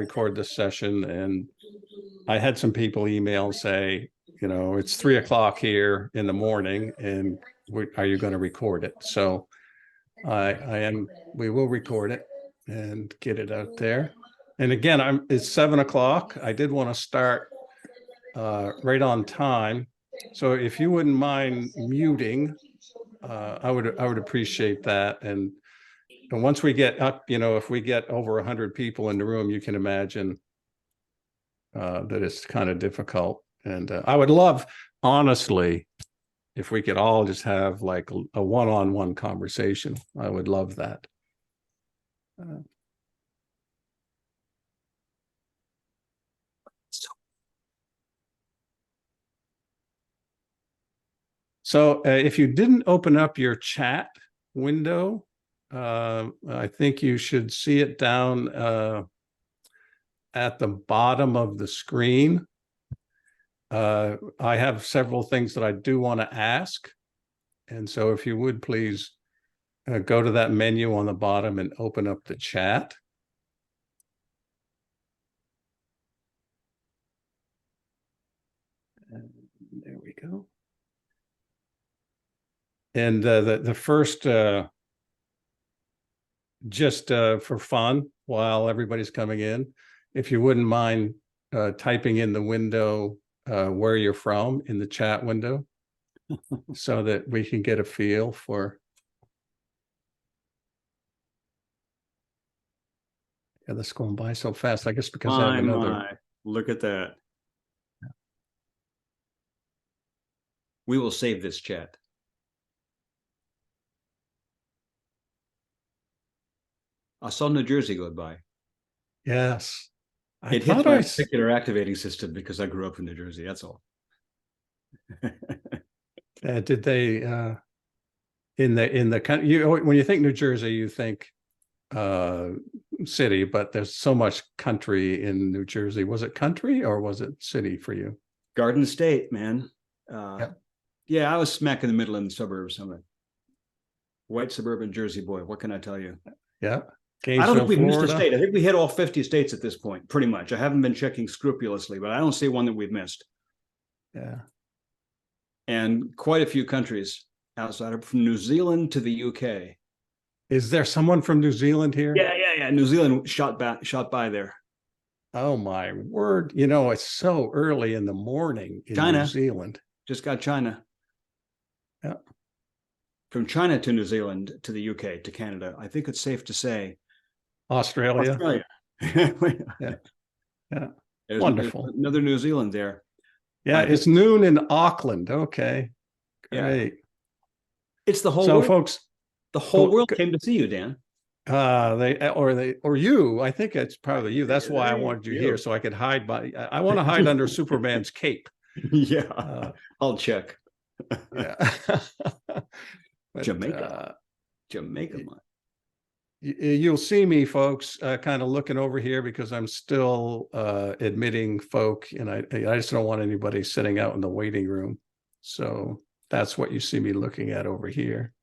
record this session, and I had some people email and say, it's 3 o'clock here in the morning, and are you going to record it? So we will record it and get it out there. And again, it's 7 o'clock. I did want to start right on time. So if you wouldn't mind muting, I would appreciate that. And once we get up, if we get over 100 people in the room, you can imagine that it's kind of difficult. And I would love, honestly, if we could all just have like a one-on-one conversation. I would love that. So if you didn't open up your chat window, I think you should see it down at the bottom of the screen. I have several things that I do want to ask. And so if you would please go to that menu on the bottom and open up the chat. And there we go. And the first, just for fun, while everybody's coming in, if you wouldn't mind typing in the window where you're from in the chat window, so that we can get a feel for. Yeah, that's going by so fast. I guess because I have another. Look at that. We will save this chat. I saw New Jersey go by. Yes. It hit my particular activating system because I grew up in New Jersey. That's all. Did they in the country? When you think New Jersey, you think city, but there's so much country in New Jersey. Was it country or was it city for you? Garden State, man. Yeah, I was smack in the middle in the suburbs. I'm a white suburban Jersey boy. What can I tell you? Yeah. I don't think we've missed a state. I think we hit all 50 states at this point, pretty much. I haven't been checking scrupulously, but I don't see one that we've missed. Yeah. And quite a few countries outside of from New Zealand to the UK. Is there someone from New Zealand here? Yeah. New Zealand shot by there. Oh my word. It's so early in the morning in New Zealand. Just got China. Yeah. From China to New Zealand to the UK to Canada. I think it's safe to say Australia. Yeah. There's wonderful. Another New Zealand there. Yeah, it's noon in Auckland. Okay. Great. Yeah. It's the whole world. Folks, the whole world came to see you, Dan. Or you. I think it's probably you. That's why I wanted you here, so I could hide I want to hide under Superman's cape. Yeah. I'll check. Yeah. But, Jamaica. You'll see me, folks, kind of looking over here because I'm still admitting folk, and I just don't want anybody sitting out in the waiting room. So that's what you see me looking at over here.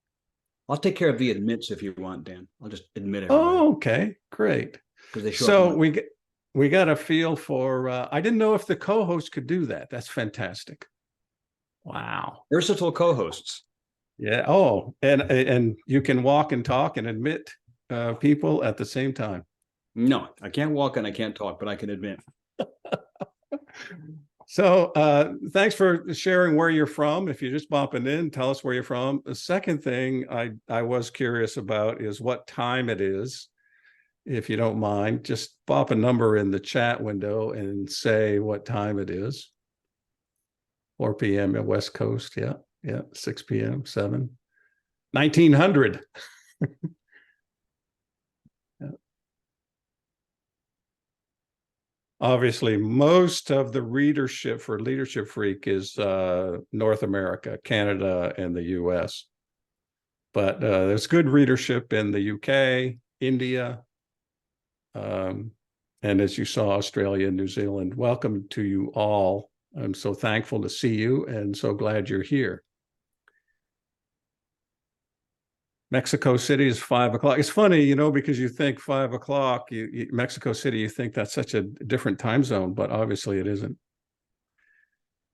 I'll take care of the admits if you want, Dan. I'll just admit it. Oh, okay, great. So we got a feel for. I didn't know if the co-host could do that. That's fantastic. Wow, versatile co-hosts. Yeah. Oh, and you can walk and talk and admit people at the same time. No, I can't walk and I can't talk, but I can admit. So thanks for sharing where you're from. If you're just bopping in, tell us where you're from. The second thing I was curious about is what time it is. If you don't mind, just pop a number in the chat window and say what time it is. 4 p.m. at West Coast. Yeah. 6 p.m. 1900. Yeah. Obviously, most of the readership for Leadership Freak is North America, Canada, and the US. But there's good readership in the UK, India, and as you saw, Australia and New Zealand. Welcome to you all. I'm so thankful to see you and so glad you're here. Mexico City is 5 o'clock. It's funny, you know, because you think 5 o'clock, Mexico City, you think that's such a different time zone, but obviously it isn't.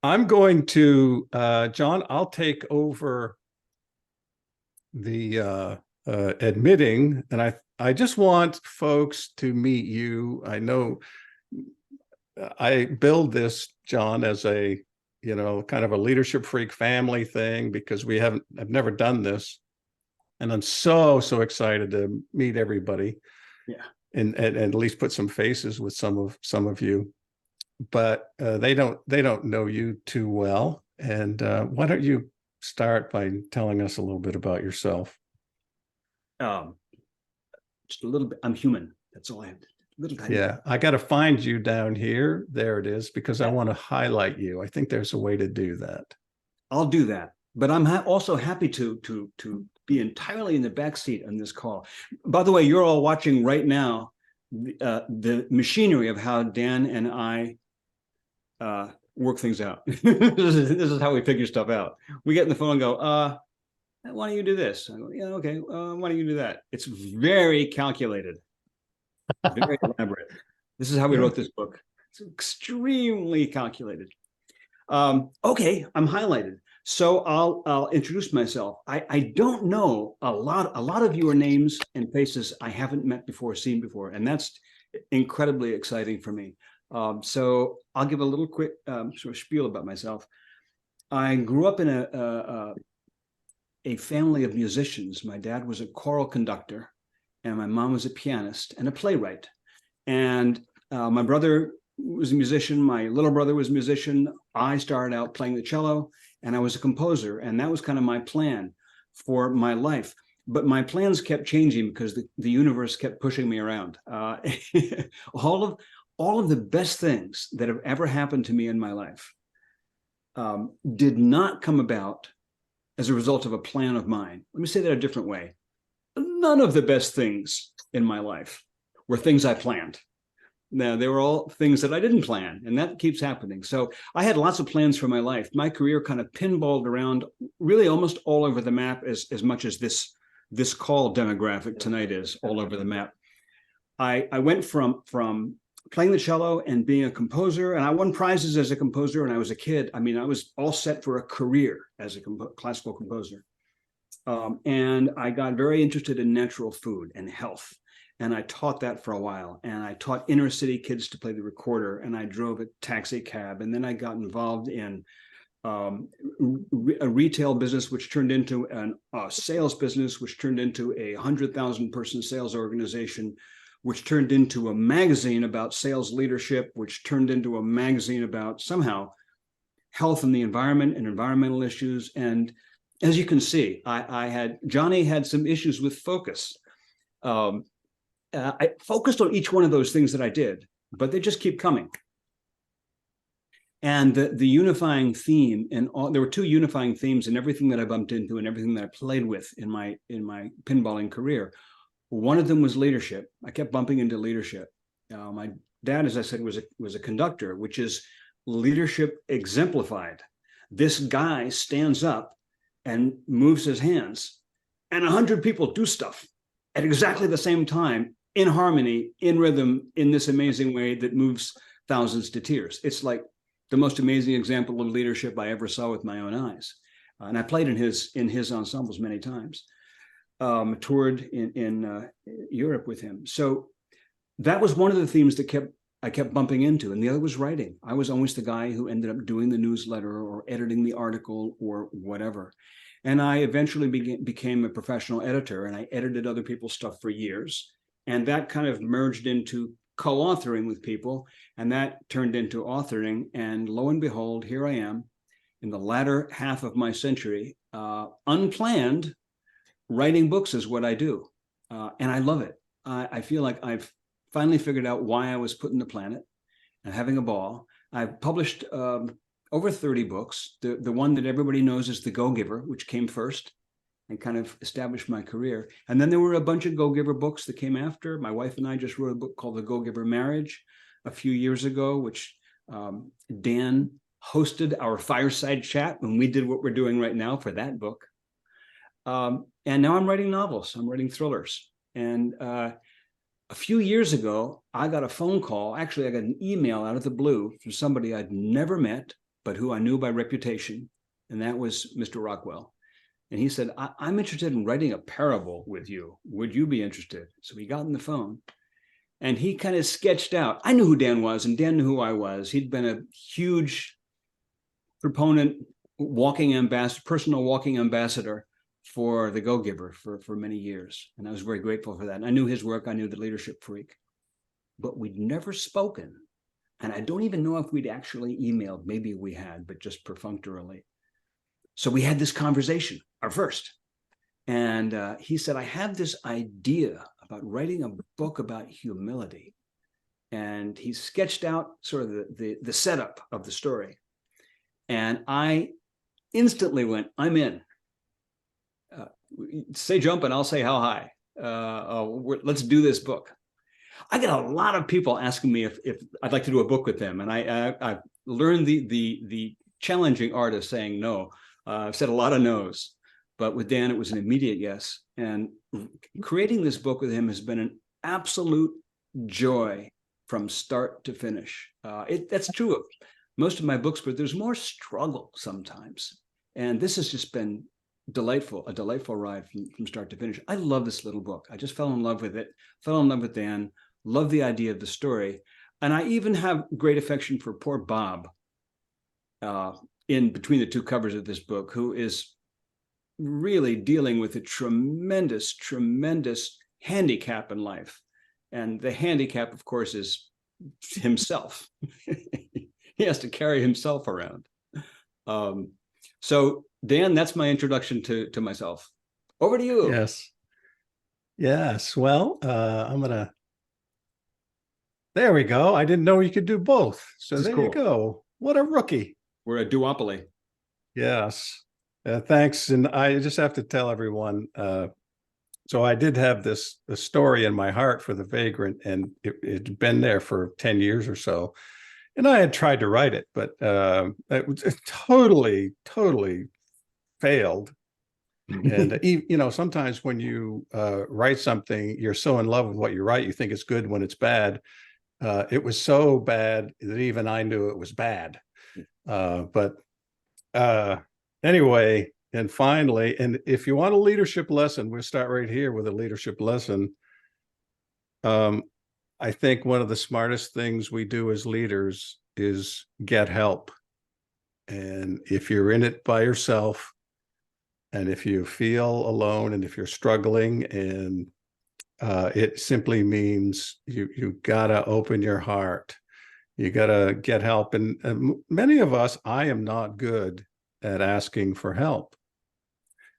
I'm going to, John, I'll take over the admitting, and I just want folks to meet you. I know I build this, John, as a, you know, kind of a leadership freak family thing, because I've never done this. And I'm so excited to meet everybody. Yeah. And at least put some faces with some of you. But they don't know you too well. And why don't you start by telling us a little bit about yourself? Just a little bit. I'm human. That's all I have. Little tiny. Yeah, I got to find you down here. There it is, because I want to highlight you. I think there's a way to do that. I'll do that. But I'm also happy to be entirely in the backseat on this call. By the way, you're all watching right now the machinery of how Dan and I work things out. This is how we figure stuff out. We get in the phone and go, why don't you do this? I go, yeah, okay. Why don't you do that? It's very calculated, very elaborate. This is how we wrote this book. It's extremely calculated. Okay, I'm highlighted. So I'll introduce myself. I don't know a lot of your names and faces I haven't met before, seen before, and that's incredibly exciting for me. So I'll give a little quick sort of spiel about myself. I grew up in a family of musicians. My dad was a choral conductor, and my mom was a pianist and a playwright. And my brother was a musician. My little brother was a musician. I started out playing the cello, and I was a composer. And that was kind of my plan for my life. But my plans kept changing because the universe kept pushing me around. All of the best things that have ever happened to me in my life did not come about as a result of a plan of mine. Let me say that a different way. None of the best things in my life were things I planned. Now, they were all things that I didn't plan, and that keeps happening. So I had lots of plans for my life. My career kind of pinballed around really almost all over the map, as much as this call demographic tonight is all over the map. I went from playing the cello and being a composer, and I won prizes as a composer when I was a kid. I mean, I was all set for a career as a classical composer. And I got very interested in natural food and health. And I taught that for a while. And I taught inner city kids to play the recorder. And I drove a taxi cab. And then I got involved in a retail business, which turned into a sales business, which turned into a 100,000 person sales organization, which turned into a magazine about sales leadership, which turned into a magazine about somehow health and the environment and environmental issues. And as you can see, Johnny had some issues with focus. I focused on each one of those things that I did, but they just keep coming. And the unifying theme, and there were two unifying themes in everything that I bumped into and everything that I played with in my pinballing career. One of them was leadership. I kept bumping into leadership. My dad, as I said, was a conductor, which is leadership exemplified. This guy stands up and moves his hands, and 100 people do stuff at exactly the same time, in harmony, in rhythm, in this amazing way that moves thousands to tears. It's like the most amazing example of leadership I ever saw with my own eyes. And I played in his ensembles many times, toured in Europe with him. So that was one of the themes that I kept bumping into. And the other was writing. I was always the guy who ended up doing the newsletter or editing the article or whatever. And I eventually became a professional editor, and I edited other people's stuff for years. And that kind of merged into co-authoring with people, and that turned into authoring. And lo and behold, here I am in the latter half of my century, unplanned. Writing books is what I do, and I love it. I feel like I've finally figured out why I was put on the planet and having a ball. I've published over 30 books. The one that everybody knows is The Go-Giver, which came first and kind of established my career. And then there were a bunch of Go-Giver books that came after. My wife and I just wrote a book called The Go-Giver Marriage a few years ago, which Dan hosted our fireside chat when we did what we're doing right now for that book. And now I'm writing novels. I'm writing thrillers. And a few years ago, I got a phone call. Actually, I got an email out of the blue from somebody I'd never met, but who I knew by reputation. And that was Mr. Rockwell. And he said, I'm interested in writing a parable with you. Would you be interested? So we got on the phone and he kind of sketched out. I knew who Dan was and Dan knew who I was. He'd been a huge proponent, personal walking ambassador for The Go-Giver for many years. And I was very grateful for that. And I knew his work. I knew The Leadership Freak. But we'd never spoken. And I don't even know if we'd actually emailed. Maybe we had, but just perfunctorily. So we had this conversation, our first. And he said, I have this idea about writing a book about humility. And he sketched out sort of the setup of the story. And I instantly went, I'm in. Say jump and I'll say how high. Let's do this book. I get a lot of people asking me if I'd like to do a book with them. And I've learned the challenging art of saying no. I've said a lot of no's, but with Dan, it was an immediate yes. And creating this book with him has been an absolute joy from start to finish. That's true of most of my books, but there's more struggle sometimes. And this has just been a delightful ride from start to finish. I love this little book. I just fell in love with it, fell in love with Dan, love the idea of the story. And I even have great affection for poor Bob in between the two covers of this book, who is really dealing with a tremendous handicap in life. And the handicap, of course, is himself. He has to carry himself around. So Dan, that's my introduction to myself. Over to you. Yes. Well, there we go. I didn't know you could do both. So there you go. What a rookie. We're a duopoly. Yes. Thanks. And I just have to tell everyone, so I did have a story in my heart for The Vagrant, and it'd been there for 10 years or so. And I had tried to write it, but it totally failed. And sometimes when you write something, you're so in love with what you write, you think it's good when it's bad. It was so bad that even I knew it was bad. But anyway, and finally, and if you want a leadership lesson, we'll start right here with a leadership lesson. I think one of the smartest things we do as leaders is get help. And if you're in it by yourself, and if you feel alone, and if you're struggling, and it simply means you gotta open your heart. You gotta get help. And many of us, I am not good at asking for help.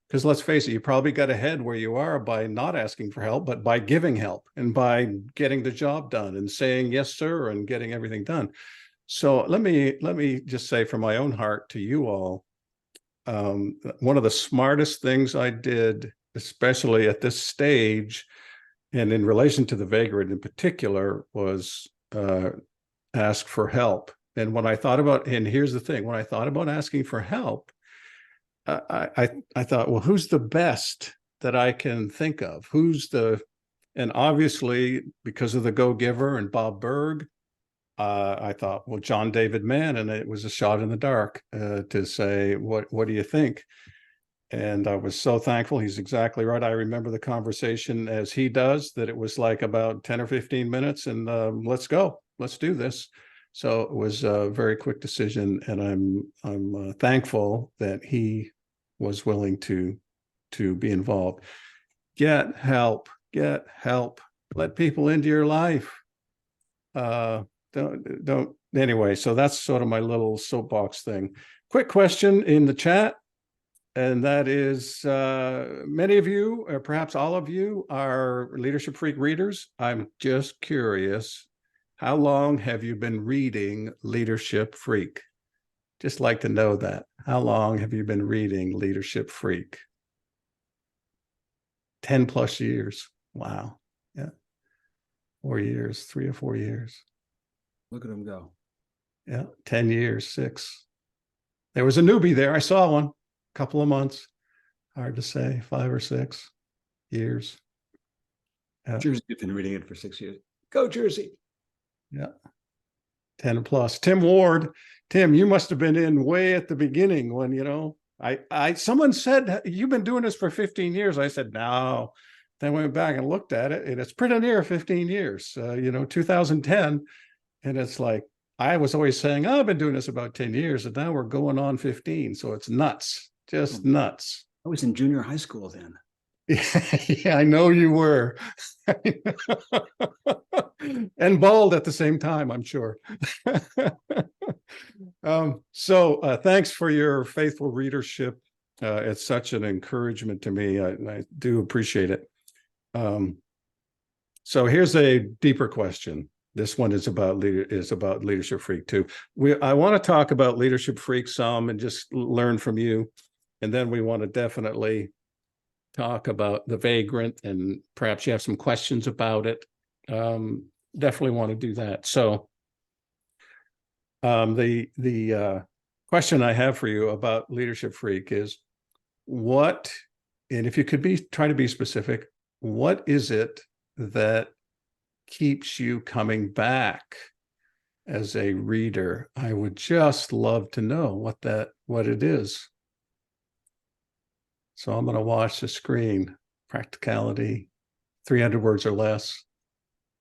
Because let's face it, you probably got ahead where you are by not asking for help, but by giving help and by getting the job done and saying yes, sir, and getting everything done. So let me just say from my own heart to you all, one of the smartest things I did, especially at this stage, and in relation to The Vagrant in particular, was ask for help. And when I thought about, and here's the thing, when I thought about asking for help, I thought, well, who's the best that I can think of? And obviously because of The Go-Giver and Bob Berg, I thought, well, John David Mann, and it was a shot in the dark to say, what do you think? And I was so thankful. He's exactly right. I remember the conversation as he does, that it was like about 10 or 15 minutes and let's go, let's do this. So it was a very quick decision, and I'm thankful that he was willing to be involved. Get help. Let people into your life. Don't. Anyway, so that's sort of my little soapbox thing. Quick question in the chat, and that is, many of you, or perhaps all of you, are Leadership Freak readers. I'm just curious, how long have you been reading Leadership Freak? Just like to know that. How long have you been reading Leadership Freak? 10 plus years. Wow. Yeah. 4 years, 3 or 4 years. Look at him go. Yeah. 10 years, 6. There was a newbie there. I saw one, a couple of months. Hard to say, 5 or 6 years. Yeah. Jersey, you've been reading it for 6 years. Go Jersey. Yeah. 10 plus. Tim Ward. Tim, you must have been in way at the beginning when, someone said, you've been doing this for 15 years. I said, no. Then I went back and looked at it, and it's pretty near 15 years, 2010. And it's like, I was always saying, oh, I've been doing this about 10 years, and now we're going on 15. So it's nuts, just nuts. I was in junior high school then. Yeah, I know you were. And bald at the same time, I'm sure. So thanks for your faithful readership. It's such an encouragement to me. I do appreciate it. So here's a deeper question. This one is about Leadership Freak too. I want to talk about Leadership Freak some and just learn from you. And then we want to definitely talk about the Vagrant, and perhaps you have some questions about it. Definitely want to do that. So the question I have for you about Leadership Freak is what, and if you could try to be specific, what is it that keeps you coming back as a reader? I would just love to know what it is. So I'm going to watch the screen. Practicality, 300 words or less.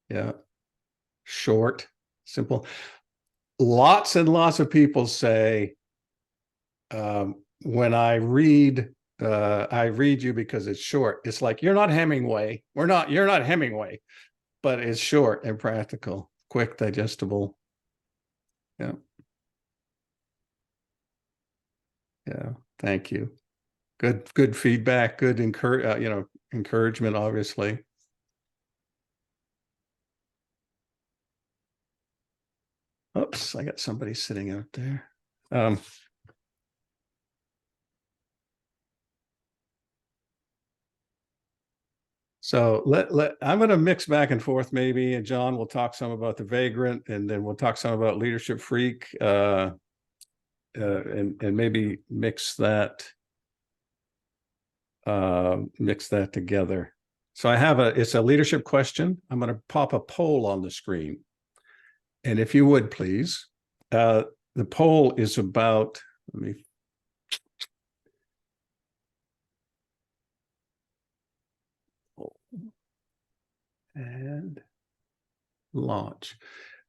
Yeah. Short, simple. Lots and lots of people say, when I read you because it's short. It's like, you're not Hemingway. You're not Hemingway, but it's short and practical, quick, digestible. Yeah. Yeah. Thank you. Good feedback, good encouragement, obviously. Oops, I got somebody sitting out there. So I'm going to mix back and forth maybe, and John will talk some about the Vagrant, and then we'll talk some about Leadership Freak, and maybe mix that together. So I have it's a leadership question. I'm going to pop a poll on the screen. And if you would, please, the poll is about, and launch.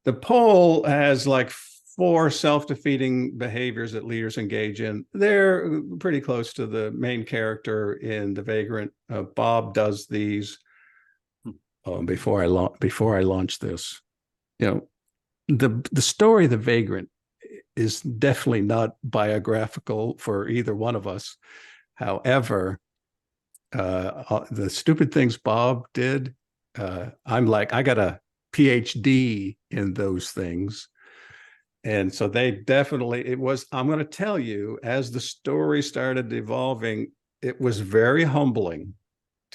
The poll has like 4 self-defeating behaviors that leaders engage in. They're pretty close to the main character in The Vagrant. Bob does these. Before I launch this, the story of The Vagrant is definitely not biographical for either one of us. However, the stupid things Bob did, I'm like, I got a PhD in those things. And so they definitely, I'm going to tell you, as the story started evolving, it was very humbling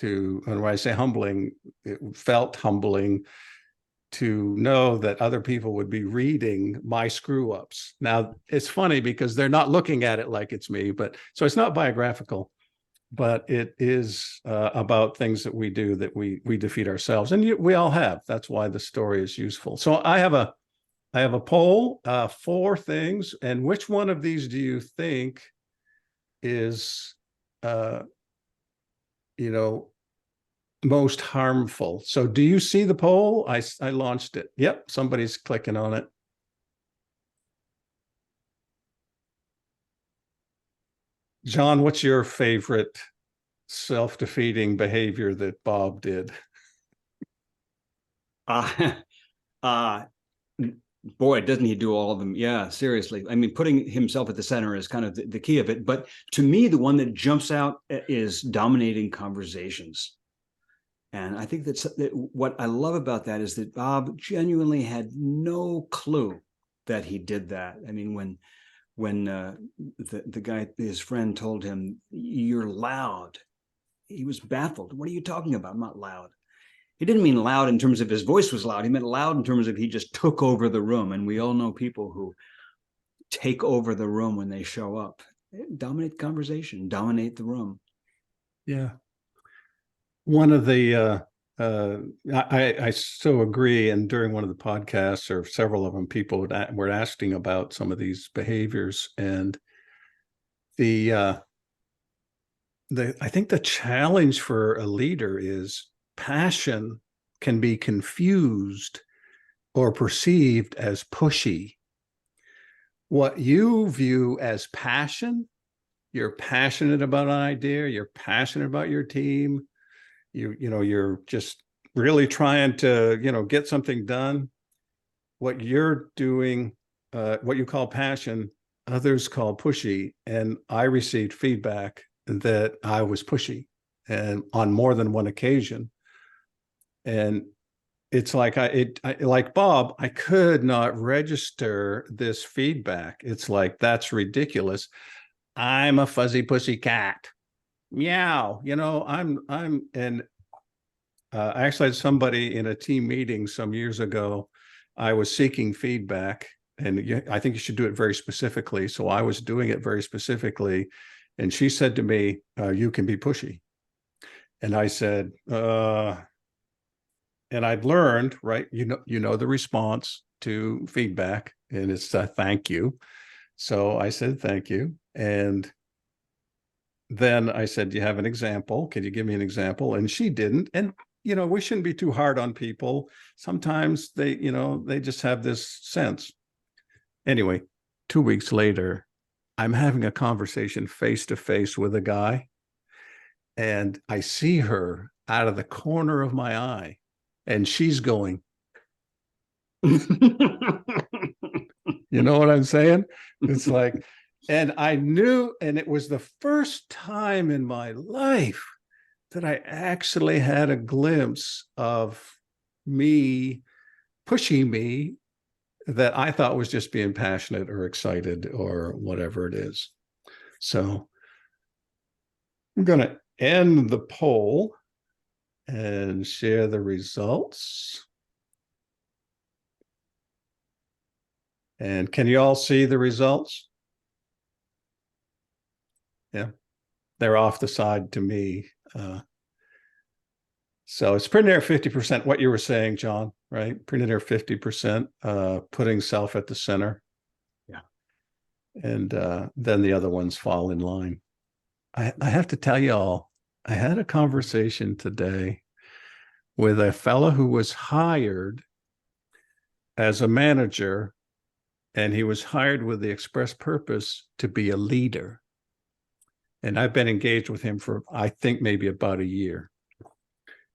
and when I say humbling, it felt humbling to know that other people would be reading my screw ups. Now, it's funny because they're not looking at it like it's me, so it's not biographical, but it is about things that we do that we defeat ourselves. And we all have. That's why the story is useful. So I have a poll, 4 things. And which one of these do you think is, most harmful? So do you see the poll? I launched it. Yep, somebody's clicking on it. John, what's your favorite self-defeating behavior that Bob did? Boy, doesn't he do all of them? Yeah, seriously. I mean, putting himself at the center is kind of the key of it. But to me, the one that jumps out is dominating conversations. And I think that what I love about that is that Bob genuinely had no clue that he did that. I mean, when the guy, his friend, told him, "You're loud," he was baffled. What are you talking about? I'm not loud. He didn't mean loud in terms of his voice was loud. He meant loud in terms of he just took over the room. And we all know people who take over the room when they show up. Dominate conversation, dominate the room. Yeah. One of the I so agree. And during one of the podcasts, or several of them, people were asking about some of these behaviors, and the I think the challenge for a leader is passion can be confused or perceived as pushy. What you view as passion, you're passionate about an idea, you're passionate about your team, you're just really trying to, get something done. What you're doing, what you call passion, others call pushy. And I received feedback that I was pushy, and on more than one occasion. And it's like like Bob, I could not register this feedback. It's like, that's ridiculous. I'm a fuzzy pussy cat. Meow. And I actually had somebody in a team meeting some years ago. I was seeking feedback, and I think you should do it very specifically. So I was doing it very specifically. And she said to me, you can be pushy. And I said, and I'd learned, right? The response to feedback, and it's a thank you. So I said, thank you. And then I said, do you have an example? Can you give me an example? And she didn't. And, we shouldn't be too hard on people. Sometimes they just have this sense. Anyway, 2 weeks later, I'm having a conversation face to face with a guy, and I see her out of the corner of my eye, and she's going, you know what I'm saying? It's like, and I knew, and it was the first time in my life that I actually had a glimpse of me pushing me that I thought was just being passionate or excited or whatever it is. So I'm going to end the poll and share the results. And can you all see the results? Yeah, they're off the side to me. So it's pretty near 50%, what you were saying, John, right? Pretty near 50%, putting self at the center. Yeah. And then the other ones fall in line. I have to tell you all, I had a conversation today with a fellow who was hired as a manager, and he was hired with the express purpose to be a leader. And I've been engaged with him for, I think, maybe about a year.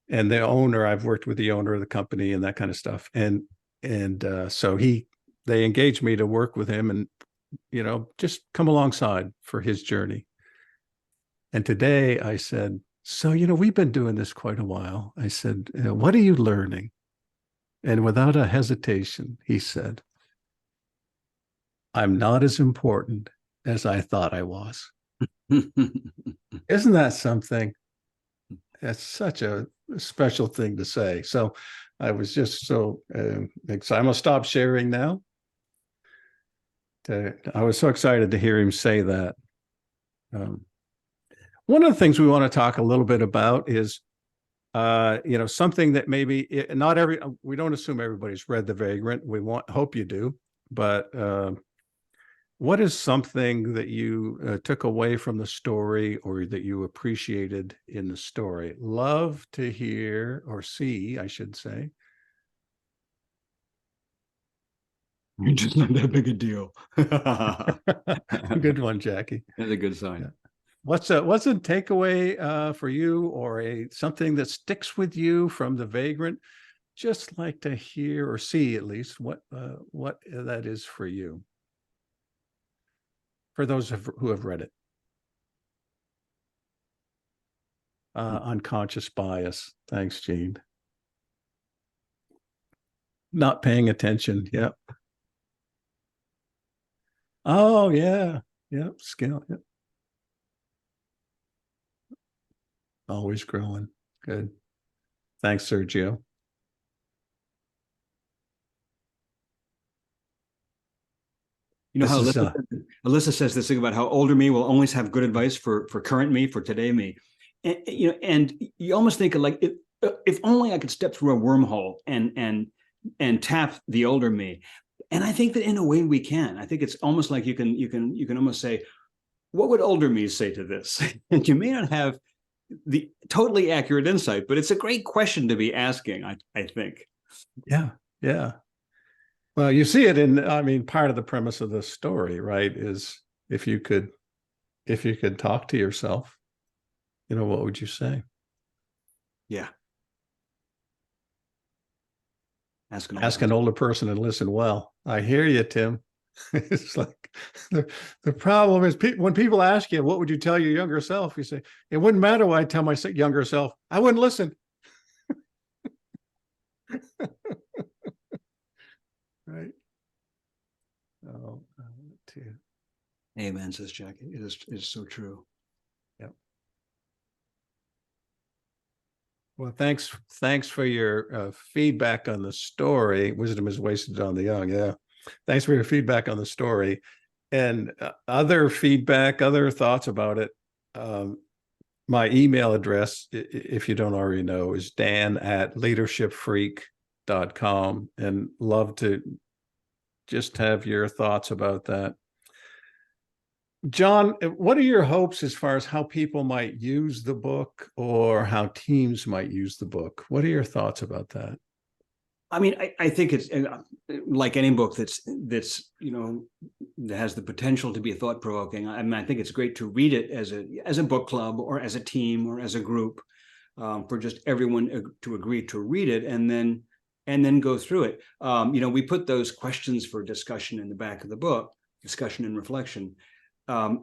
And the owner, I've worked with the owner of the company and that kind of stuff. And so they engaged me to work with him and, just come alongside for his journey. And today I said, so, we've been doing this quite a while. I said, what are you learning? And without a hesitation, he said, I'm not as important as I thought I was. Isn't that something? That's such a special thing to say. So I was just so excited. I'm going to stop sharing now. I was so excited to hear him say that. One of the things we want to talk a little bit about is, something that maybe we don't assume everybody's read The Vagrant. Hope you do. But what is something that you took away from the story, or that you appreciated in the story? Love to hear, or see, I should say. You're just not that big a deal. Good one, Jackie. That's a good sign. Yeah. What's a takeaway for you, or something that sticks with you from The Vagrant? Just like to hear or see, at least, what that is for you, for those who have read it. Unconscious bias. Thanks, Gene. Not paying attention. Yep. Oh, yeah. Yep. Skill. Yep. Always growing. Good. Thanks, Sergio. You know how Alyssa says this thing about how older me will always have good advice for current me, for today me. and you almost think of like, if only I could step through a wormhole and tap the older me. And I think that in a way we can. I think it's almost like you can almost say, what would older me say to this? And you may not have the totally accurate insight, but it's a great question to be asking, I think. Yeah. Yeah. Well, you see it in, I mean, part of the premise of the story, right, is if you could talk to yourself, what would you say? Yeah. Ask an older person and listen well. I hear you, Tim. It's like the problem is when people ask you, what would you tell your younger self? You say, it wouldn't matter what I tell my younger self. I wouldn't listen. Right. Oh, too. Amen, says Jackie. It is so true. Yep. Well, thanks for your feedback on the story. Wisdom is wasted on the young. Yeah. Thanks for your feedback on the story, and other feedback, other thoughts about it. My email address, if you don't already know, is dan@leadershipfreak.com, and love to just have your thoughts about that. John, what are your hopes as far as how people might use the book or how teams might use the book? What are your thoughts about that? I mean, I think it's like any book that has the potential to be thought provoking. I mean, I think it's great to read it as a book club or as a team or as a group, for just everyone to agree to read it and then go through it. We put those questions for discussion in the back of the book, discussion and reflection,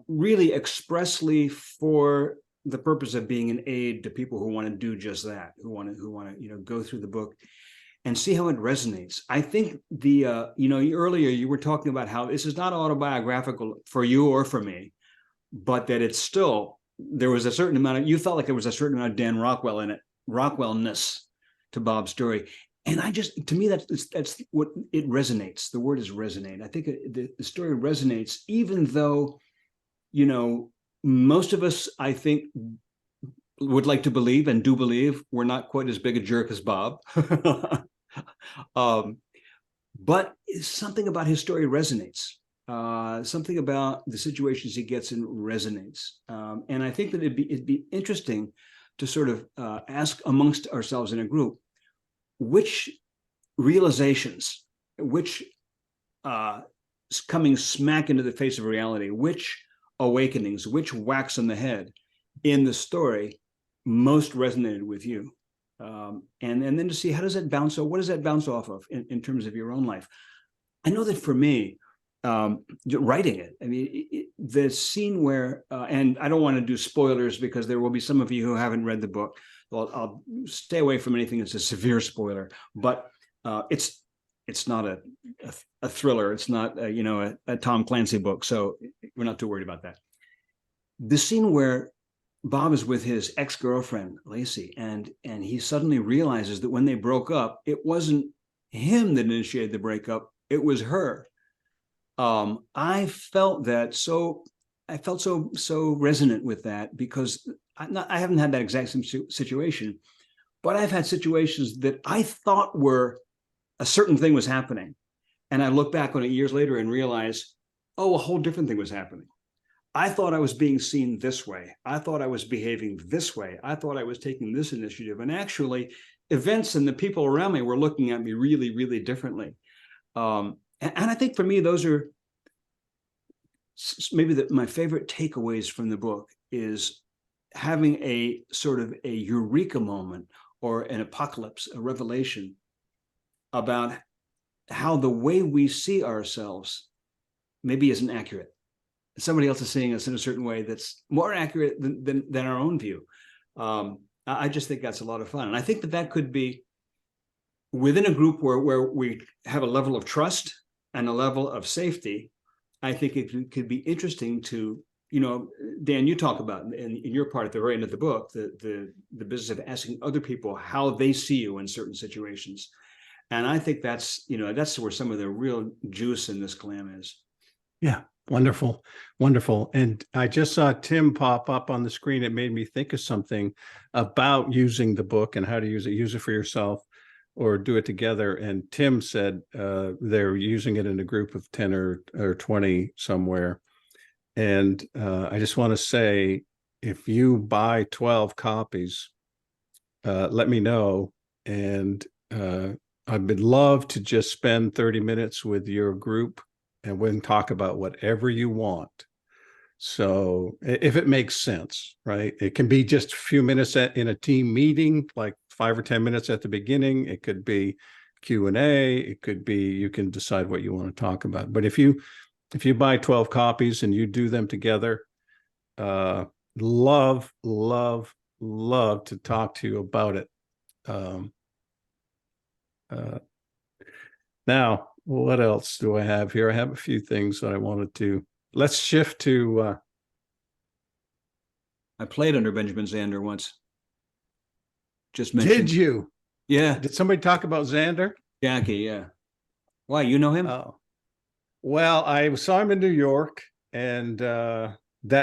really expressly for the purpose of being an aid to people who want to do just that, who want to go through the book and see how it resonates. I think earlier you were talking about how this is not autobiographical for you or for me, but that it's still, there was a certain amount of, you felt like there was a certain amount of Dan Rockwell in it, Rockwellness to Bob's story. And to me, that's what it resonates. The word is resonate. I think the story resonates, even though, most of us, I think, would like to believe and do believe we're not quite as big a jerk as Bob. But something about his story resonates. Something about the situations he gets in resonates. And I think that it'd be interesting to sort of ask amongst ourselves in a group, which realizations, which coming smack into the face of reality, which awakenings, which whacks on the head in the story most resonated with you, and then to see how does that bounce. So what does that bounce off of in terms of your own life? I know that for me, writing it, I mean, the scene where, and I don't want to do spoilers because there will be some of you who haven't read the book. Well, I'll stay away from anything that's a severe spoiler, but it's not a thriller. It's not a Tom Clancy book, so we're not too worried about that. The scene where Bob is with his ex-girlfriend, Lacey, and he suddenly realizes that when they broke up, it wasn't him that initiated the breakup, it was her. I felt so resonant with that because I haven't had that exact same situation, but I've had situations that I thought were a certain thing was happening. And I look back on it years later and realize, oh, a whole different thing was happening. I thought I was being seen this way. I thought I was behaving this way. I thought I was taking this initiative. And actually, events and the people around me were looking at me really, really differently. And I think for me, those are maybe my favorite takeaways from the book is having a sort of a eureka moment or an apocalypse, a revelation about how the way we see ourselves maybe isn't accurate. Somebody else is seeing us in a certain way that's more accurate than our own view. I just think that's a lot of fun. And I think that could be within a group where we have a level of trust and a level of safety. I think it could be interesting to, Dan, you talk about in your part at the very end of the book, the business of asking other people how they see you in certain situations. And I think that's where some of the real juice in this clam is. Yeah, wonderful, wonderful. And I just saw Tim pop up on the screen. It made me think of something about using the book and how to use it for yourself or do it together. And Tim said they're using it in a group of 10 or 20 somewhere. And I just want to say, if you buy 12 copies, let me know. And I would love to just spend 30 minutes with your group and we can talk about whatever you want. So if it makes sense, right? It can be just a few minutes in a team meeting, like 5 or 10 minutes at the beginning. It could be Q&A. It could be, you can decide what you want to talk about. But if you buy 12 copies and you do them together, love, love, love to talk to you about it. Now, what else do I have here? I have a few things that I wanted to. Let's shift to. I played under Benjamin Zander once. Just mentioned. Did you? Yeah. Did somebody talk about Xander? Jackie, yeah. Why, you know him? Oh, well, I saw him in New York, and that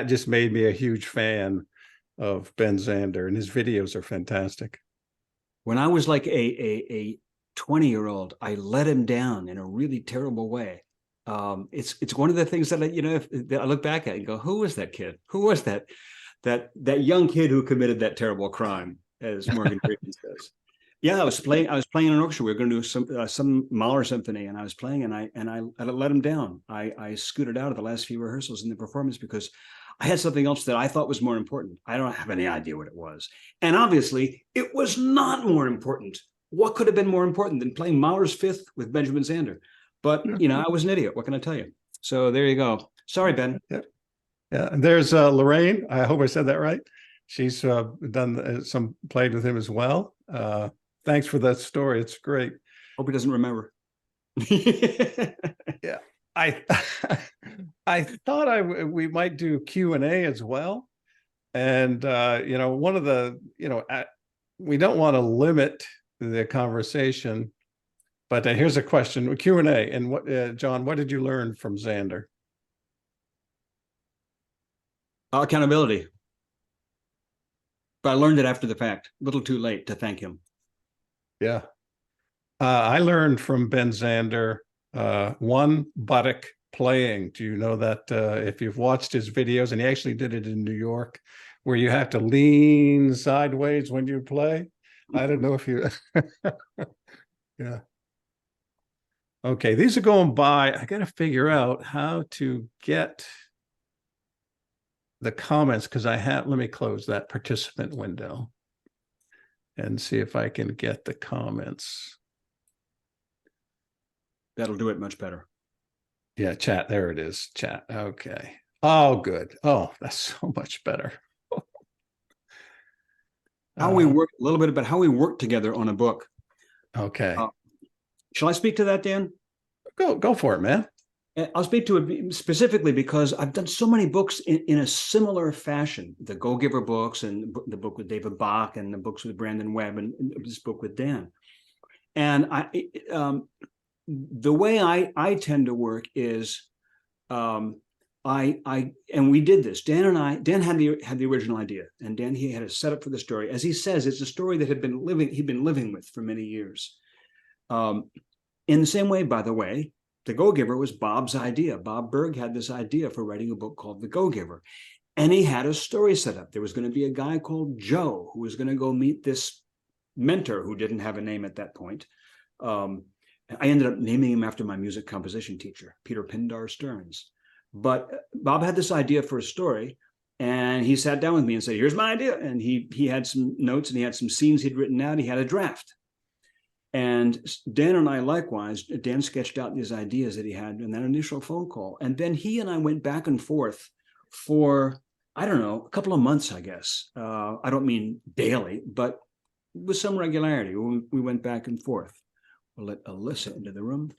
just made me a huge fan of Ben Zander, and his videos are fantastic. When I was like a 20-year-old, I let him down in a really terrible way. It's one of the things that if I look back at it and go, who was that kid? Who was that young kid who committed that terrible crime, as Morgan Freeman says? Yeah, I was playing an orchestra. We were going to do some Mahler symphony, and I was playing, and I let him down. I scooted out of the last few rehearsals in the performance because I had something else that I thought was more important. I don't have any idea what it was, and obviously, it was not more important. What could have been more important than playing Mahler's Fifth with Benjamin Zander? But I was an idiot. What can I tell you? So there you go. Sorry, Ben. Yeah, yeah. And there's Lorraine. I hope I said that right. She's done some played with him as well. Thanks for that story. It's great. Hope he doesn't remember. Yeah, I I thought we might do Q&A as well, and one of the we don't want to limit the conversation, but here's a question: Q&A. And what, John? What did you learn from Xander? Accountability. But I learned it after the fact. A little too late to thank him. Yeah. I learned from Ben Zander, one buttock playing. Do you know that if you've watched his videos, and he actually did it in New York, where you have to lean sideways when you play? I don't know if you, yeah. Okay, these are going by. I got to figure out how to get the comments because let me close that participant window and see if I can get the comments. That'll do it much better. Yeah, chat. There it is. Chat. Okay. Oh, good. Oh, that's so much better. How we work a little bit about how we work together on a book. Okay. Shall I speak to that, Dan? Go for it, man. I'll speak to it specifically because I've done so many books in a similar fashion. The Go-Giver books and the book with David Bach and the books with Brandon Webb and this book with Dan. And the way I tend to work is and we did this. Dan had the original idea, and Dan, he had a setup for the story. As he says, it's a story that he'd been living with for many years. In the same way, by the way, The Go-Giver was Bob's idea. Bob Berg had this idea for writing a book called The Go-Giver. And he had a story set up. There was going to be a guy called Joe who was going to go meet this mentor who didn't have a name at that point. I ended up naming him after my music composition teacher, Peter Pindar Stearns. But Bob had this idea for a story, and he sat down with me and said, here's my idea. And he had some notes and he had some scenes he'd written out. He had a draft. And Dan and I likewise, Dan sketched out these ideas that he had in that initial phone call. And then he and I went back and forth for, I don't know, a couple of months, I guess. I don't mean daily, but with some regularity. We went back and forth. We'll let Alyssa into the room.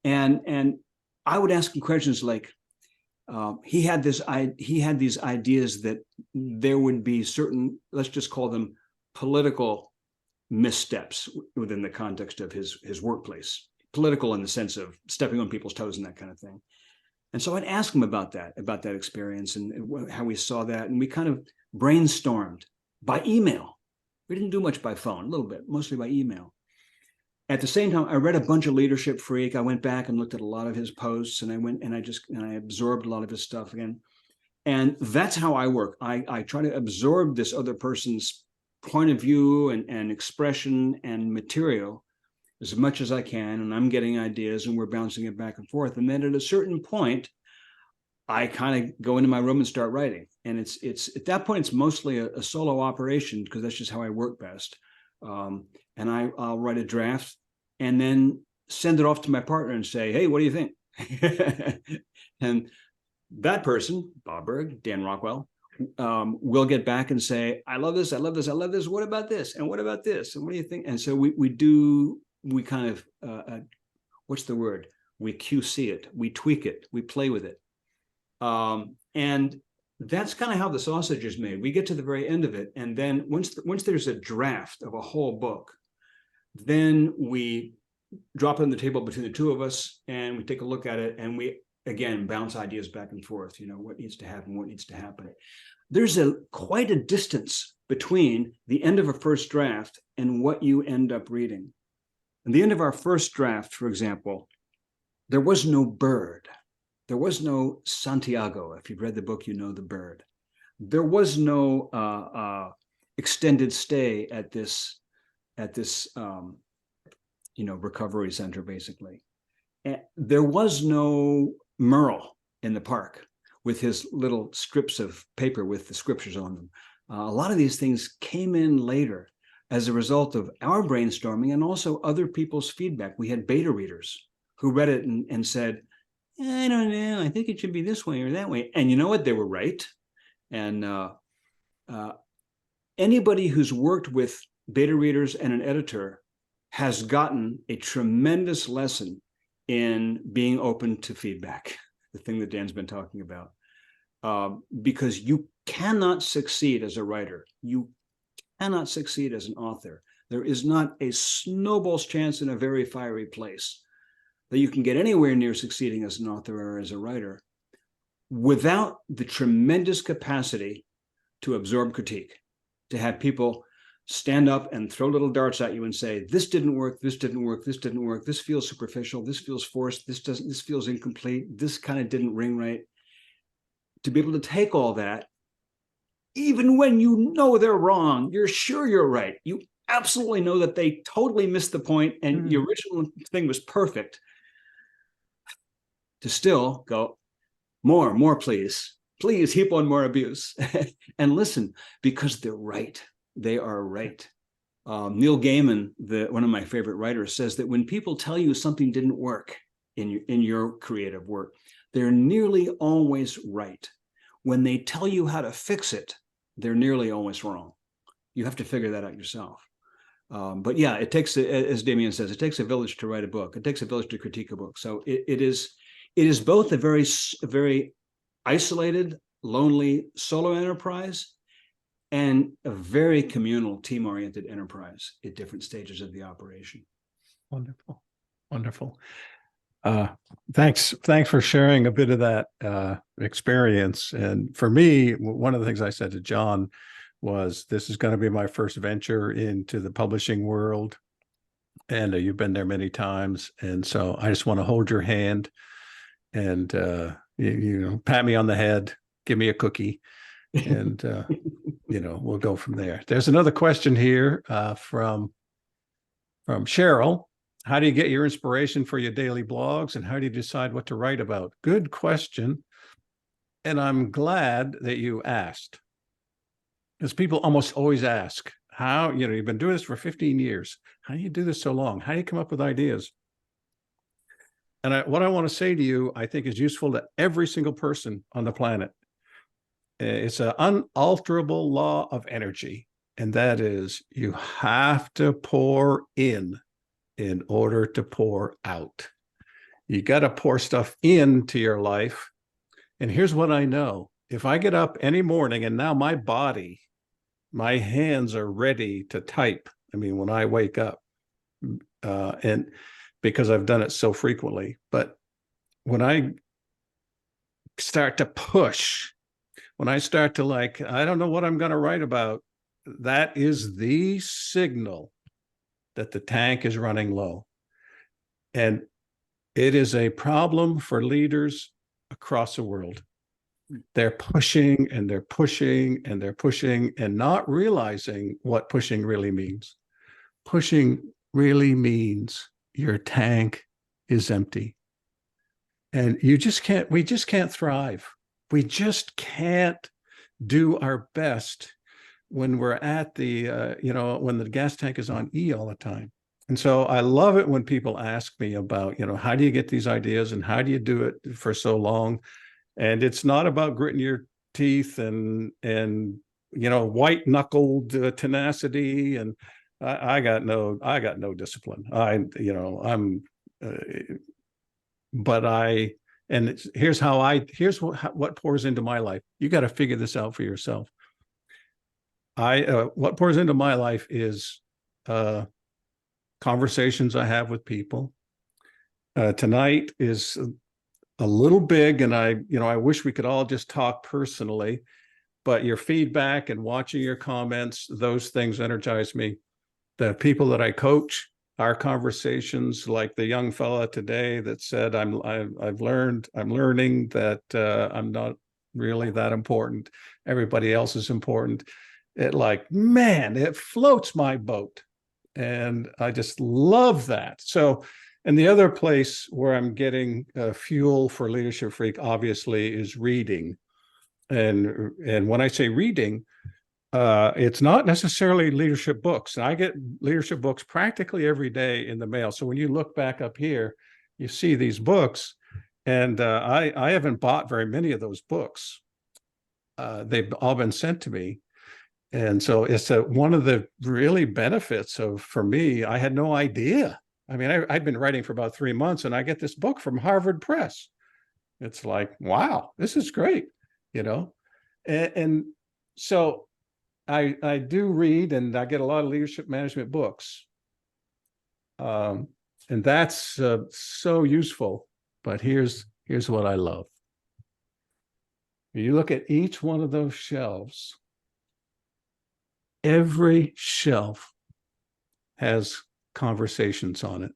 And I would ask him questions like, he had these ideas that there would be certain, let's just call them political missteps within the context of his workplace, political in the sense of stepping on people's toes and that kind of thing. And so I'd ask him about that experience and how we saw that. And we kind of brainstormed by email. We didn't do much by phone, a little bit, mostly by email. At the same time, I read a bunch of Leadership Freak. I went back and looked at a lot of his posts, and I absorbed a lot of his stuff again. And that's how I work. I try to absorb this other person's point of view and expression and material as much as I can. And I'm getting ideas and we're bouncing it back and forth. And then at a certain point, I kind of go into my room and start writing. And it's at that point, it's mostly a solo operation because that's just how I work best. And I'll write a draft and then send it off to my partner and say, hey, what do you think? And that person, Bob Berg, Dan Rockwell, will get back and say, I love this, I love this, I love this. What about this? And what about this? And what do you think? And so we kind of, what's the word? We QC it, we tweak it, we play with it. And that's kind of how the sausage is made. We get to the very end of it. And then once there's a draft of a whole book, then we drop it on the table between the two of us and we take a look at it and we, again, bounce ideas back and forth, what needs to happen. There's quite a distance between the end of a first draft and what you end up reading. At the end of our first draft, for example, there was no bird. There was no Santiago. If you've read the book, you know the bird. There was no extended stay at this recovery center, basically. And there was no Merle in the park with his little strips of paper with the scriptures on them. A lot of these things came in later as a result of our brainstorming and also other people's feedback. We had beta readers who read it and said, I don't know, I think it should be this way or that way. And you know what? They were right. And anybody who's worked with beta readers and an editor has gotten a tremendous lesson in being open to feedback, the thing that Dan's been talking about. Because you cannot succeed as a writer. You cannot succeed as an author. There is not a snowball's chance in a very fiery place that you can get anywhere near succeeding as an author or as a writer without the tremendous capacity to absorb critique, to have people stand up and throw little darts at you and say, this didn't work, this didn't work, this didn't work, this feels superficial, this feels forced, this feels incomplete, this kind of didn't ring right. To be able to take all that, even when you know they're wrong, you're sure you're right. You absolutely know that they totally missed the point and the original thing was perfect. To still go, more, please. Please heap on more abuse. And listen, because they're right. They are right. Neil Gaiman, one of my favorite writers, says that when people tell you something didn't work in your creative work, they're nearly always right. When they tell you how to fix it, they're nearly always wrong. You have to figure that out yourself. But yeah, it takes, as Damien says, it takes a village to write a book. It takes a village to critique a book. So it is both a very isolated, lonely solo enterprise and a very communal, team-oriented enterprise at different stages of the operation. Wonderful. Thanks for sharing a bit of that experience. And for me, one of the things I said to John was, this is going to be my first venture into the publishing world. And you've been there many times. And so I just want to hold your hand and, pat me on the head, give me a cookie, and, we'll go from there. There's another question here from Cheryl. How do you get your inspiration for your daily blogs, and how do you decide what to write about? Good question. And I'm glad that you asked, because people almost always ask, how, you've been doing this for 15 years. How do you do this so long? How do you come up with ideas? And what I want to say to you, I think is useful to every single person on the planet. It's an unalterable law of energy. And that is, you have to pour in order to pour out. You got to pour stuff into your life. And here's what I know. If I get up any morning and now my hands are ready to type. I mean, when I wake up, and because I've done it so frequently, but when I start to push, when I start to like, I don't know what I'm going to write about, that is the signal that the tank is running low. And it is a problem for leaders across the world. They're pushing and they're pushing and they're pushing and not realizing what pushing really means. Pushing really means your tank is empty. And we just can't thrive. We just can't do our best when we're at the, when the gas tank is on E all the time. And so I love it when people ask me about, how do you get these ideas and how do you do it for so long? And it's not about gritting your teeth and white knuckled tenacity. And I got no discipline. Here's what pours into my life. You got to figure this out for yourself. What pours into my life is conversations I have with people. Tonight is a little big, and I wish we could all just talk personally, but your feedback and watching your comments, those things energize me. The people that I coach, our conversations, like the young fella today that said, I'm learning that I'm not really that important. Everybody else is important. It floats my boat. And I just love that. So, and the other place where I'm getting fuel for Leadership Freak, obviously, is reading. And when I say reading, it's not necessarily leadership books. And I get leadership books practically every day in the mail. So when you look back up here, you see these books. And I haven't bought very many of those books. They've all been sent to me. And so it's one of the really benefits for me, I had no idea. I mean, I'd been writing for about 3 months and I get this book from Harvard Press. It's like, wow, this is great, And so I do read, and I get a lot of leadership management books. And that's so useful. But here's what I love. You look at each one of those shelves. Every shelf has conversations on it.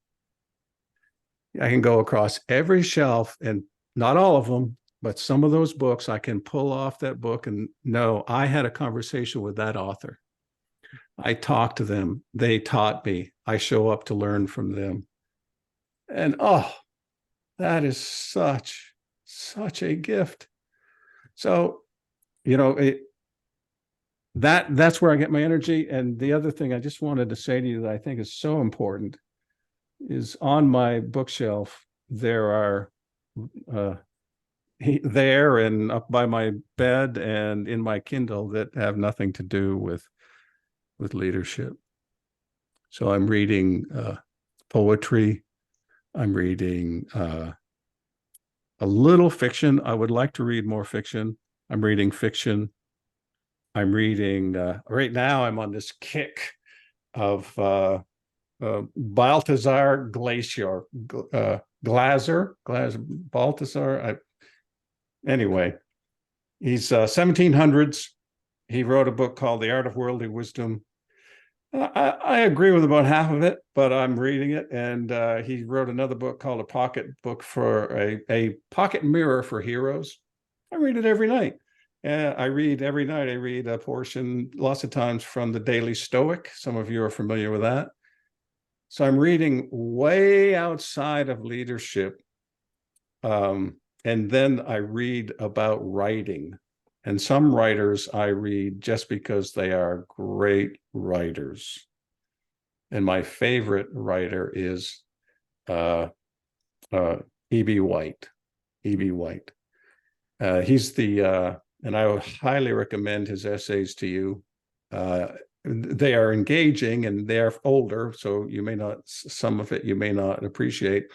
I can go across every shelf, and not all of them, but some of those books, I can pull off that book and know I had a conversation with that author. I talked to them. They taught me. I show up to learn from them. And that is such a gift. So, that's where I get my energy. And the other thing I just wanted to say to you that I think is so important is on my bookshelf, there are there and up by my bed and in my Kindle that have nothing to do with leadership. So I'm reading poetry. I'm reading a little fiction. I would like to read more fiction. I'm reading fiction. I'm reading, right now I'm on this kick of Balthasar Balthasar. Anyway, he's 1700s. He wrote a book called The Art of Worldly Wisdom. I agree with about half of it, but I'm reading it. And he wrote another book called A Pocket Book for a Pocket Mirror for Heroes. I read it every night. I read every night. I read a portion, lots of times, from the Daily Stoic. Some of you are familiar with that. So I'm reading way outside of leadership. And then I read about writing. And some writers I read just because they are great writers. And my favorite writer is E.B. White. E.B. White. He's and I would highly recommend his essays to you. They are engaging and they're older, so some of it you may not appreciate,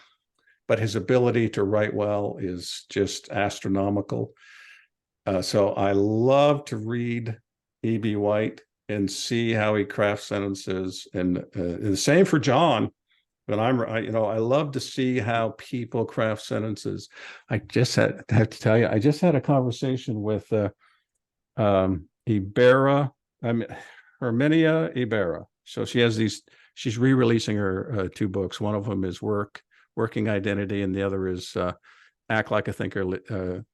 but his ability to write well is just astronomical. So I love to read E.B. White and see how he crafts sentences. And the same for John. But I love to see how people craft sentences. I have to tell you, I just had a conversation with Ibarra, I mean, Herminia Ibarra. So she's re-releasing her two books. One of them is Working Identity, and the other is Act Like a Thinker,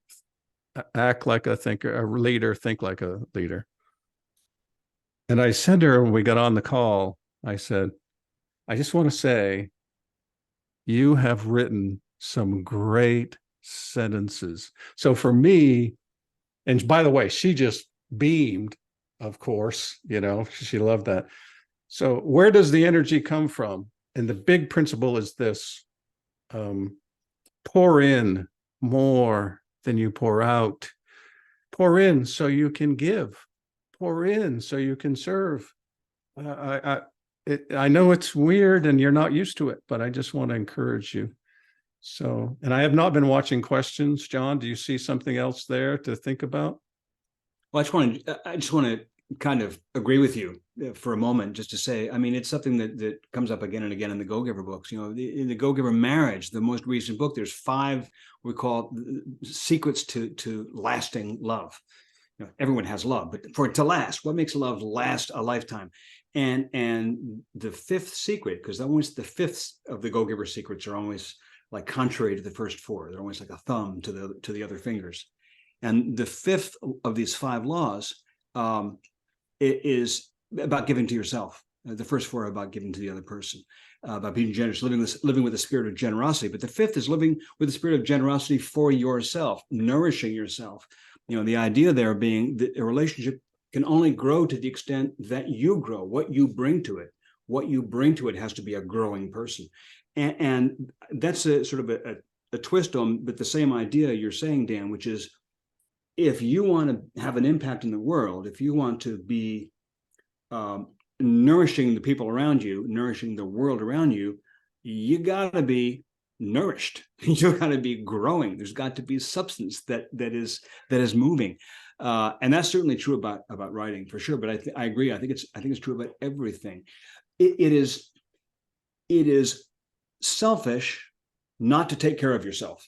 Act Like a Thinker, a Leader, Think Like a Leader. And I said to her when we got on the call, I said, I just want to say, you have written some great sentences. So for me, and by the way, she just beamed, of course, she loved that. So where does the energy come from? And the big principle is this: pour in more than you pour out. Pour in so you can give. Pour in so you can serve. I know it's weird and you're not used to it, but I just want to encourage you. So, and I have not been watching questions. John, do you see something else there to think about? Well, I just want to kind of agree with you for a moment, just to say, I mean, it's something that comes up again and again in the Go-Giver books. In the Go-Giver Marriage, the most recent book, there's 5 we call secrets to lasting love. Everyone has love, but for it to last, what makes love last a lifetime? And the 5th secret, because always the 5th of the Go-Giver secrets are always like contrary to the first 4. They're always like a thumb to the other fingers. And the 5th of these 5 laws it is about giving to yourself. The first 4 are about giving to the other person, about being generous, living with a spirit of generosity. But the 5th is living with a spirit of generosity for yourself, nourishing yourself. The idea there being that a relationship can only grow to the extent that you grow, what you bring to it. What you bring to it has to be a growing person. And that's a sort of a twist on, but the same idea you're saying, Dan, which is, if you want to have an impact in the world, if you want to be nourishing the people around you, nourishing the world around you, you got to be nourished. You got to be growing. There's got to be substance that is moving, and that's certainly true about writing, for sure. But I agree. I think it's true about everything. It is selfish not to take care of yourself.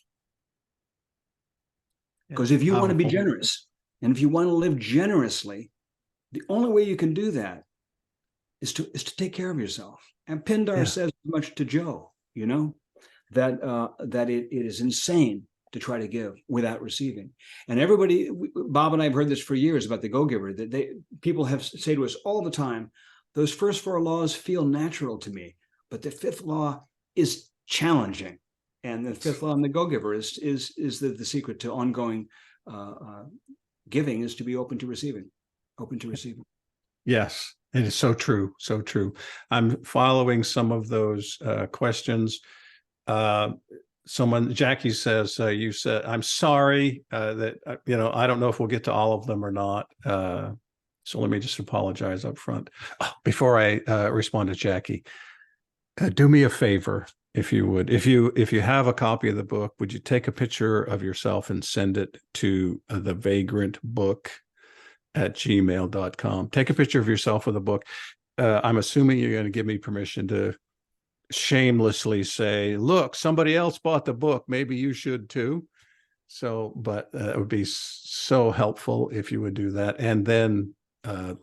Because if you want to be generous, and if you want to live generously, the only way you can do that is to take care of yourself. And Pindar says much to Joe, that it is insane to try to give without receiving. And everybody, Bob and I have heard this for years about the Go-Giver, that people have say to us all the time, those first 4 laws feel natural to me, but the 5th law is challenging. And the 5th law in the Go-Giver is the secret to ongoing giving is to be open to receiving. Yes, it is so true, so true. I'm following some of those questions. Jackie says, you said, I'm sorry that, I don't know if we'll get to all of them or not. So let me just apologize up front. Before I respond to Jackie, do me a favor, if you would. If you have a copy of the book, would you take a picture of yourself and send it to the Vagrant book at gmail.com. Take a picture of yourself with a book. I'm assuming you're going to give me permission to shamelessly say, look, somebody else bought the book. Maybe you should too. So, but it would be so helpful if you would do that. And then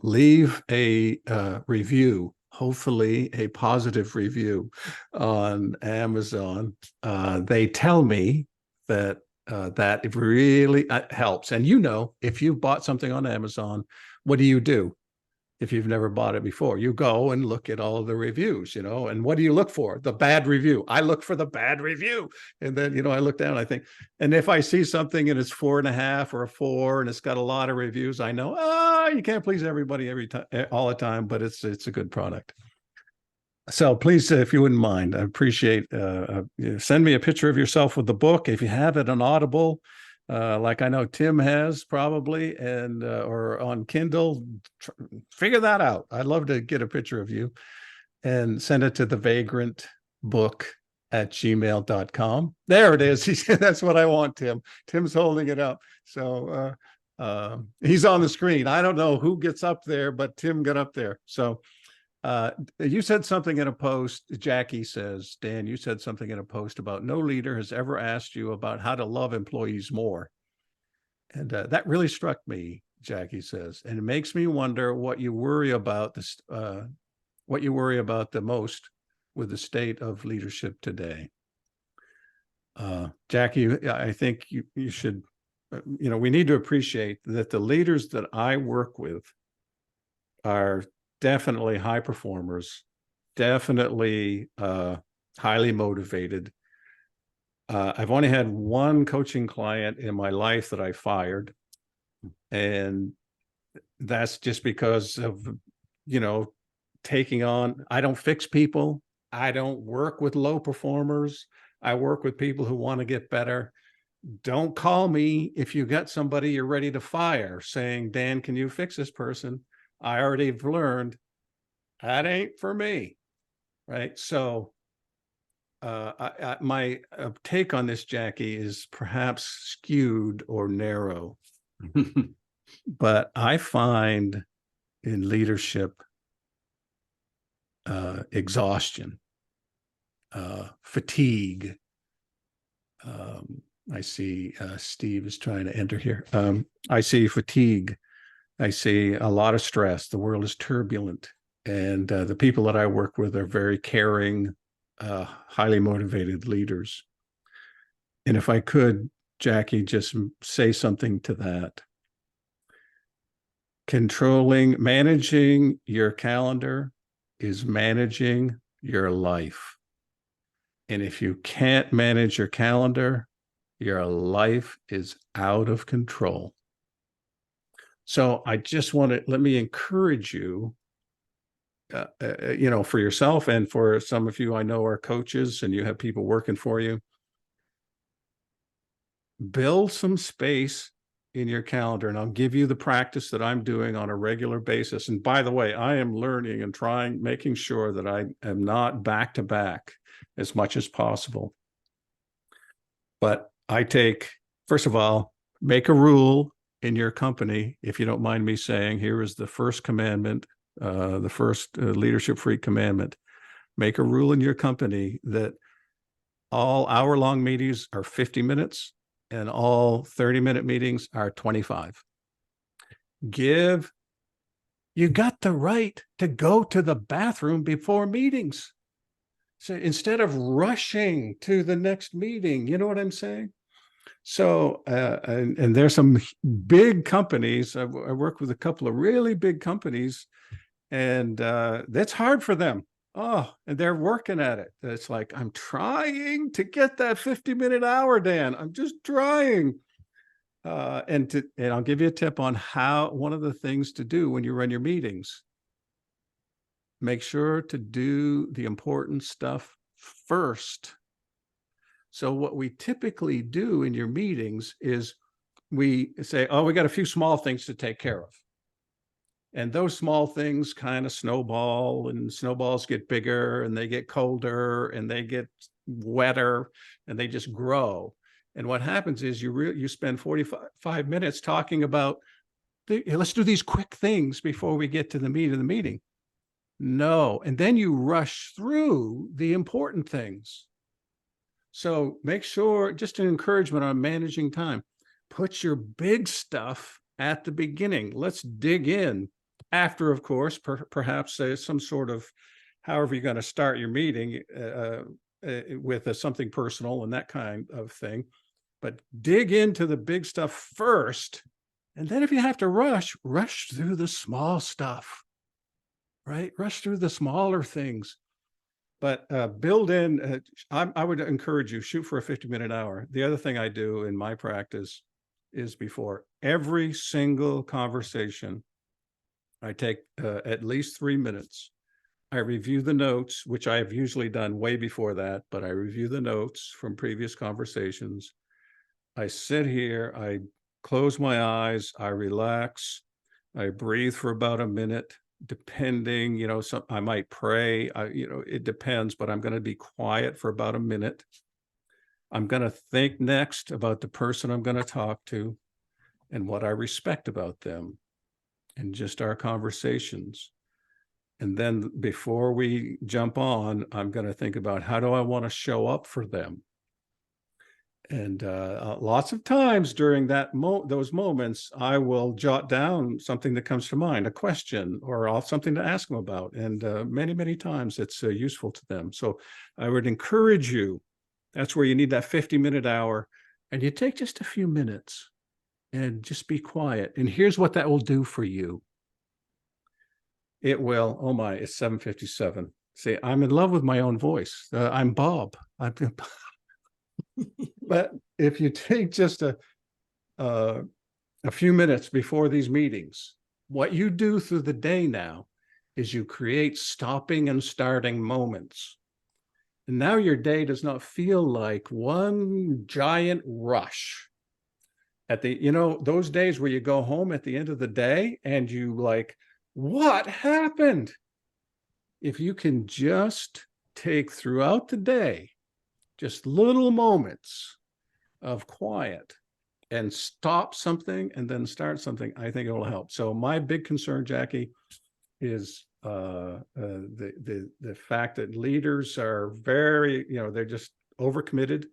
leave a review, hopefully a positive review on Amazon. They tell me that that it really helps. And if you've bought something on Amazon, what do? If you've never bought it before, you go and look at all of the reviews, and what do you look for? The bad review. I look for the bad review. And then, I look down, I think, and if I see something and it's 4.5 or a 4 and it's got a lot of reviews, I know, you can't please everybody every time, all the time, but it's a good product. So please, if you wouldn't mind, I appreciate, send me a picture of yourself with the book. If you have it on Audible, like I know Tim has probably, and or on Kindle, figure that out. I'd love to get a picture of you and send it to the Vagrant book at gmail.com. There it is. That's what I want, Tim. Tim's holding it up. So he's on the screen. I don't know who gets up there, but Tim got up there. So You said something in a post, Jackie says, Dan, you said something in a post about no leader has ever asked you about how to love employees more. And that really struck me, Jackie says, and it makes me wonder what you worry about this, what you worry about the most with the state of leadership today. Jackie, I think you should, we need to appreciate that the leaders that I work with are definitely high performers, definitely highly motivated. I've only had one coaching client in my life that I fired. And that's just because of, taking on, I don't fix people. I don't work with low performers. I work with people who want to get better. Don't call me if you got somebody you're ready to fire saying, Dan, can you fix this person? I already have learned that ain't for me. Right. So my take on this, Jackie, is perhaps skewed or narrow. But I find in leadership exhaustion, fatigue. I see Steve is trying to enter here. I see fatigue. I see a lot of stress. The world is turbulent. And the people that I work with are very caring, highly motivated leaders. And if I could, Jackie, just say something to that. Managing your calendar is managing your life. And if you can't manage your calendar, your life is out of control. So I just let me encourage you, for yourself and for some of you I know are coaches and you have people working for you. Build some space in your calendar, and I'll give you the practice that I'm doing on a regular basis. And by the way, I am learning and making sure that I am not back to back as much as possible. But first of all, make a rule in your company, if you don't mind me saying, here is the first commandment, the first leadership free commandment. Make a rule in your company that all hour-long meetings are 50 minutes and all 30-minute meetings are 25. You got the right to go to the bathroom before meetings. So instead of rushing to the next meeting, you know what I'm saying? So, and there's some big companies. I work with a couple of really big companies, and that's hard for them. Oh, and they're working at it. It's like, I'm trying to get that 50-minute hour, Dan. I'm just trying. And I'll give you a tip on one of the things to do when you run your meetings. Make sure to do the important stuff first. So what we typically do in your meetings is we say, oh, we got a few small things to take care of. And those small things kind of snowball, and snowballs get bigger and they get colder and they get wetter and they just grow. And what happens is you spend 45 minutes talking about, let's do these quick things before we get to the meat of the meeting. No. And then you rush through the important things. So make sure, just an encouragement on managing time, put your big stuff at the beginning. Let's dig in after, of course, perhaps some sort of, however you're going to start your meeting with something personal and that kind of thing. But dig into the big stuff first. And then if you have to rush through the small stuff, right? Rush through the smaller things. But build in, I would encourage you, shoot for a 50-minute hour. The other thing I do in my practice is before every single conversation, I take at least 3 minutes. I review the notes, which I have usually done way before that, but I review the notes from previous conversations. I sit here, I close my eyes, I relax, I breathe for about a minute. Depending, I might pray, it depends, but I'm going to be quiet for about a minute. I'm going to think next about the person I'm going to talk to and what I respect about them and just our conversations. And then before we jump on, I'm going to think about how do I want to show up for them? And lots of times during those moments, I will jot down something that comes to mind, a question or something to ask them about. And many, many times it's useful to them. So I would encourage you, that's where you need that 50-minute hour. And you take just a few minutes and just be quiet. And here's what that will do for you. It will, oh my, it's 7:57. See, I'm in love with my own voice. I'm Bob. But if you take just a few minutes before these meetings, what you do through the day now is you create stopping and starting moments. And now your day does not feel like one giant rush. At the, those days where you go home at the end of the day and you like, what happened? If you can just take throughout the day, just little moments of quiet and stop something and then start something, I think it will help. So my big concern, Jackie, is the fact that leaders are very, they're just overcommitted,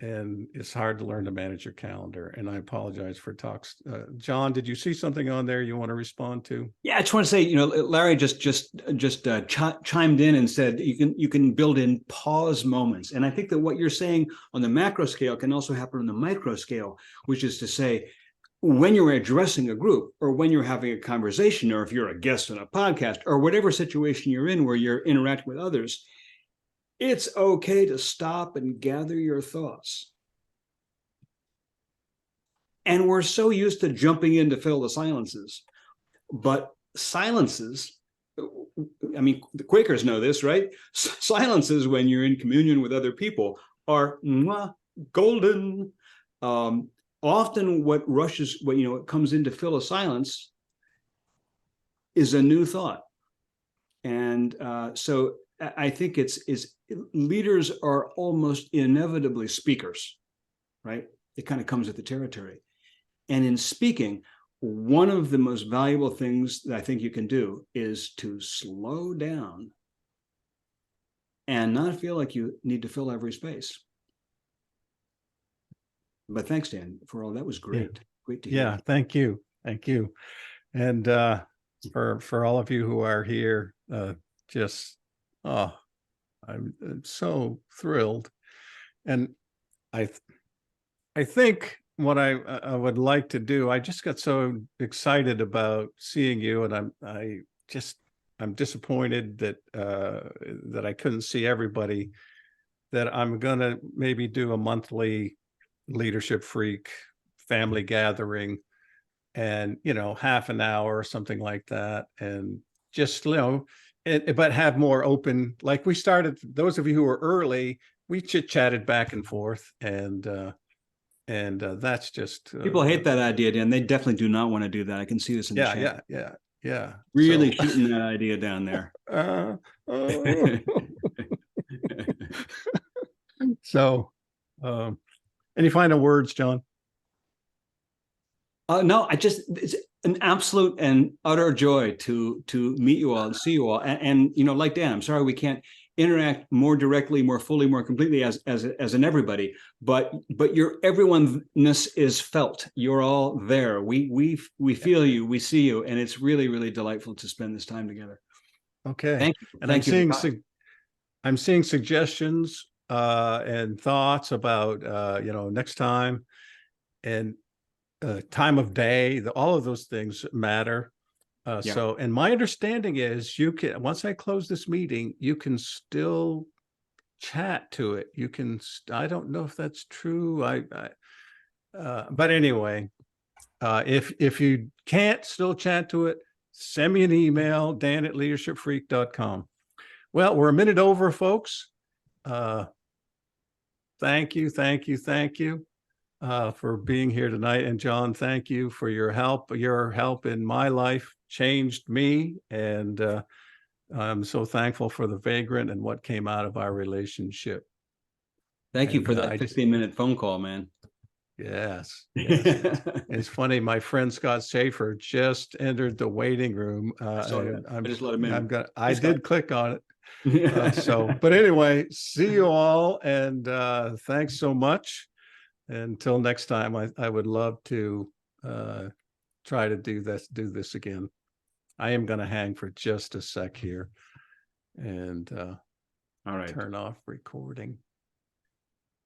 and it's hard to learn to manage your calendar. And I apologize for talks. John, did you see something on there you want to respond to? Yeah, I just want to say, Larry just chimed in and said you can build in pause moments, and I think that what you're saying on the macro scale can also happen on the micro scale, which is to say, when you're addressing a group, or when you're having a conversation, or if you're a guest on a podcast, or whatever situation you're in where you're interacting with others, it's okay to stop and gather your thoughts. And we're so used to jumping in to fill the silences. But silences, I mean, the Quakers know this, right? Silences when you're in communion with other people are golden. Often what rushes, what comes in to fill a silence is a new thought. And so I think it's leaders are almost inevitably speakers, right? It kind of comes with the territory. And in speaking, one of the most valuable things that I think you can do is to slow down and not feel like you need to fill every space. But thanks, Dan, for all that. Was great. Yeah. Great to hear. Yeah, thank you. Thank you. And for all of you who are here, I'm so thrilled. And I think what I would like to do, I just got so excited about seeing you, and I'm disappointed that I couldn't see everybody, that I'm gonna maybe do a monthly Leadership Freak family gathering, and half an hour or something like that, and just but have more open, like we started. Those of you who were early, we chit-chatted back and forth, and that's just people hate that idea, Dan. They definitely do not want to do that. I can see this in the chat. Yeah. Really shooting that idea down there. So, any final words, John? No, it's an absolute and utter joy to meet you all and see you all. And like Dan, I'm sorry we can't interact more directly, more fully, more completely as an everybody, but your everyone-ness is felt. You're all there. We feel you, we see you, and it's really, really delightful to spend this time together. Okay. Thank you. And I'm seeing suggestions and thoughts about next time, and time of day. All of those things matter. So, and my understanding is you can, once I close this meeting, you can still chat to it. You can, I don't know if that's true. But anyway, if you can't still chat to it, send me an email, dan@leadershipfreak.com. Well, we're a minute over, folks. Thank you for being here tonight. And John, thank you for your help. Your help in my life changed me, and I'm so thankful for the Vagrant and what came out of our relationship. Thank you for that 15-minute phone call, man. Yes. Yes. It's funny. My friend Scott Schaefer just entered the waiting room. saw that. And I just let him in. I Hey, Scott. did click on it. But anyway, see you all, and thanks so much. Until next time, I would love to try to do this again. I am going to hang for just a sec here and All right. turn off recording.